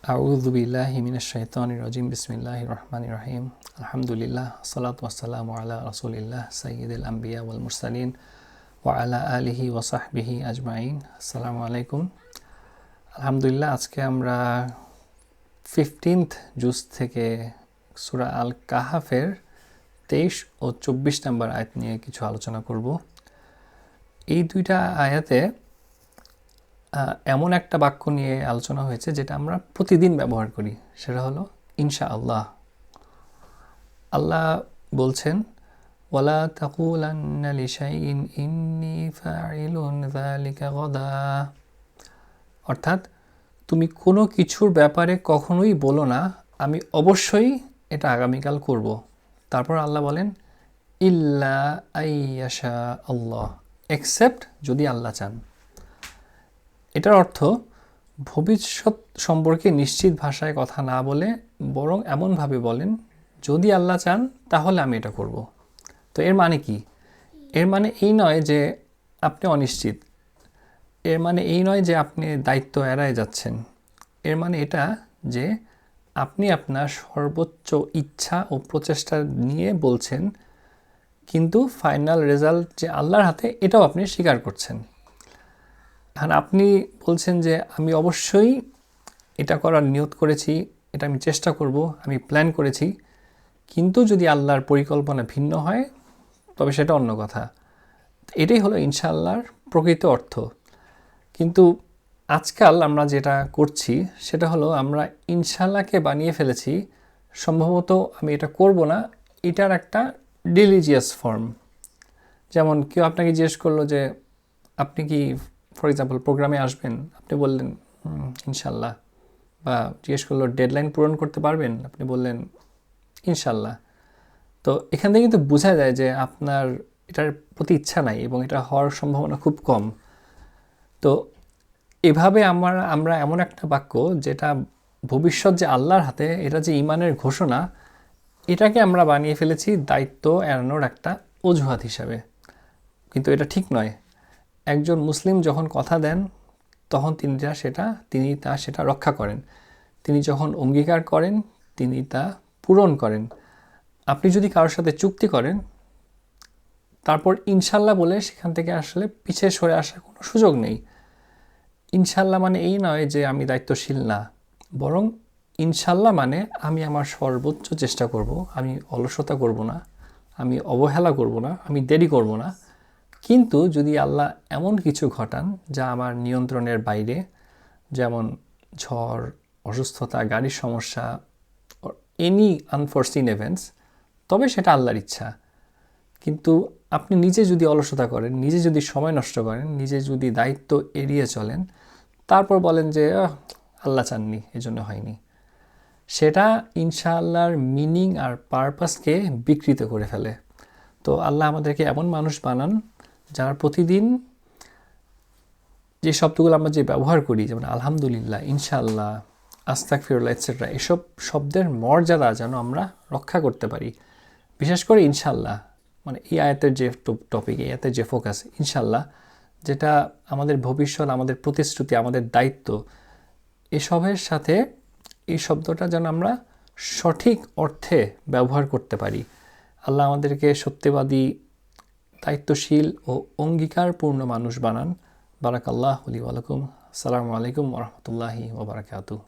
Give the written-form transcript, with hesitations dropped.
আউযু বিল্লাহি মিনাশ শাইতানির রাজিম বিসমিল্লাহির রহমানির রহিম আলহামদুলিল্লাহ সালাতু ওয়াসসালামু আলা রাসূলিল্লাহ সাইয়্যিদিল আম্বিয়া ওয়াল মুরসালিন ওয়া আলা আলিহি ওয়া সাহবিহি আজমাইন। আসসালামু আলাইকুম। আলহামদুলিল্লাহ, আজকে আমরা 15th জুজ থেকে সূরা আল কাহাফের 23 ও 24 নম্বর আয়াত নিয়ে কিছু আলোচনা করব। এই দুইটা আয়াতে এমন একটা বাক্য নিয়ে আলোচনা হয়েছে যেটা আমরা প্রতিদিন ব্যবহার করি, সেটা হলো ইনশাআল্লাহ। আল্লাহ বলছেন, ওয়ালা তাকুলান্না লিশাইইন ইন্নী ফাইলুন যালিকা গাদা, অর্থাৎ তুমি কোনো কিছুর ব্যাপারে কখনোই বলো না আমি অবশ্যই এটা আগামীকাল করব। তারপর আল্লাহ বলেন ইল্লা আইয়াশা আল্লাহ, এক্সেপ্ট যদি আল্লাহ চান। এটার অর্থ ভবিষ্যৎ সম্পর্কে নিশ্চিত ভাষায় কথা না বলে বরং এমনভাবে বলেন যদি আল্লাহ চান তাহলে আমি এটা করব। তো এর মানে কি? এর মানে এই নয় যে আপনি অনিশ্চিত, এর মানে এই নয় যে আপনি দায়িত্ব এড়ায় যাচ্ছেন। এর মানে এটা যে আপনি আপনার সর্বোচ্চ ইচ্ছা ও প্রচেষ্টা নিয়ে বলছেন, কিন্তু ফাইনাল রেজাল্ট যে আল্লাহর হাতে এটাও আপনি স্বীকার করছেন। আর আপনি বলছেন যে আমি অবশ্যই এটা করার নিয়ত করেছি, এটা আমি চেষ্টা করব, আমি প্ল্যান করেছি, কিন্তু যদি আল্লাহর পরিকল্পনা ভিন্ন হয় তবে সেটা অন্য কথা। এটাই হলো ইনশাআল্লাহর প্রকৃত অর্থ। কিন্তু আজকাল আমরা যেটা করছি সেটা হলো আমরা ইনশাআল্লাহকে বানিয়ে ফেলেছি সম্ভবত আমি এটা করব না, এটার একটা রিলিজিয়াস ফর্ম। যেমন কেউ আপনাকে জিজ্ঞেস করলো যে আপনি কি ফর এক্সাম্পল প্রোগ্রামে আসবেন, আপনি বললেন ইনশাল্লাহ। বা জিজ্ঞেস করলো ডেডলাইন পূরণ করতে পারবেন, আপনি বললেন ইনশাল্লাহ। তো এখান থেকে কিন্তু বোঝা যায় যে আপনার এটার প্রতি ইচ্ছা নাই এবং এটা হওয়ার সম্ভাবনা খুব কম। তো এভাবে আমরা এমন একটা বাক্য যেটা ভবিষ্যৎ যে আল্লাহর হাতে, এটা যে ঈমানের ঘোষণা, এটাকে আমরা বানিয়ে ফেলেছি দায়িত্ব এড়ানোর একটা অজুহাত হিসাবে। কিন্তু এটা ঠিক নয়। একজন মুসলিম যখন কথা দেন তখন তিনি সেটা রক্ষা করেন। তিনি যখন অঙ্গীকার করেন তিনি তা পূরণ করেন। আপনি যদি কারোর সাথে চুক্তি করেন তারপর ইনশাল্লাহ বলে সেখান থেকে আসলে পিছিয়ে সরে আসার কোনো সুযোগ নেই। ইনশাল্লাহ মানে এই নয় যে আমি দায়িত্বশীল না, বরং ইনশাল্লাহ মানে আমি আমার সর্বোচ্চ চেষ্টা করব, আমি অলসতা করব না, আমি অবহেলা করব না, আমি দেরি করব না। কিন্তু যদি আল্লাহ এমন কিছু ঘটান যা আমার নিয়ন্ত্রণের বাইরে, যেমন ঝড়, অসুস্থতা, গাড়ির সমস্যা, এনি আনফোরসিন ইভেন্টস, তবে সেটা আল্লাহর ইচ্ছা। কিন্তু আপনি নিজে যদি অলসতা করেন, নিজে যদি সময় নষ্ট করেন, নিজে যদি দায়িত্ব এড়িয়ে চলেন, তারপর বলেন যে আল্লাহ চাননি এজন্য হয়নি, সেটা ইনশাআল্লাহর মিনিং আর পারপাসকে বিকৃত করে ফেলে। তো আল্লাহ আমাদেরকে এমন মানুষ বানান যারা প্রতিদিন যে শব্দগুলো আমরা যে ব্যবহার করি, যেমন আলহামদুলিল্লাহ, ইনশাআল্লাহ, আস্তাগফিরুল্লাহ এটসেট্রা, এসব শব্দের মর্যাদা যেন আমরা রক্ষা করতে পারি। বিশেষ করে ইনশাআল্লাহ, মানে এই আয়াতের যে টপিক, এই আয়াতের যে ফোকাস ইনশাআল্লাহ, যেটা আমাদের ভবিষ্যৎ, আমাদের প্রতিশ্রুতি, আমাদের দায়িত্ব, এসবের সাথে এই শব্দটা যেন আমরা সঠিক অর্থে ব্যবহার করতে পারি। আল্লাহ আমাদেরকে সত্যবাদী, দায়িত্বশীল ও অঙ্গীকারপূর্ণ মানুষ বানান। বারাকাল্লাহু লি ওয়া লাকুম। আসসালামু আলাইকুম ওয়া রাহমাতুল্লাহি ওয়া বারাকাতুহু।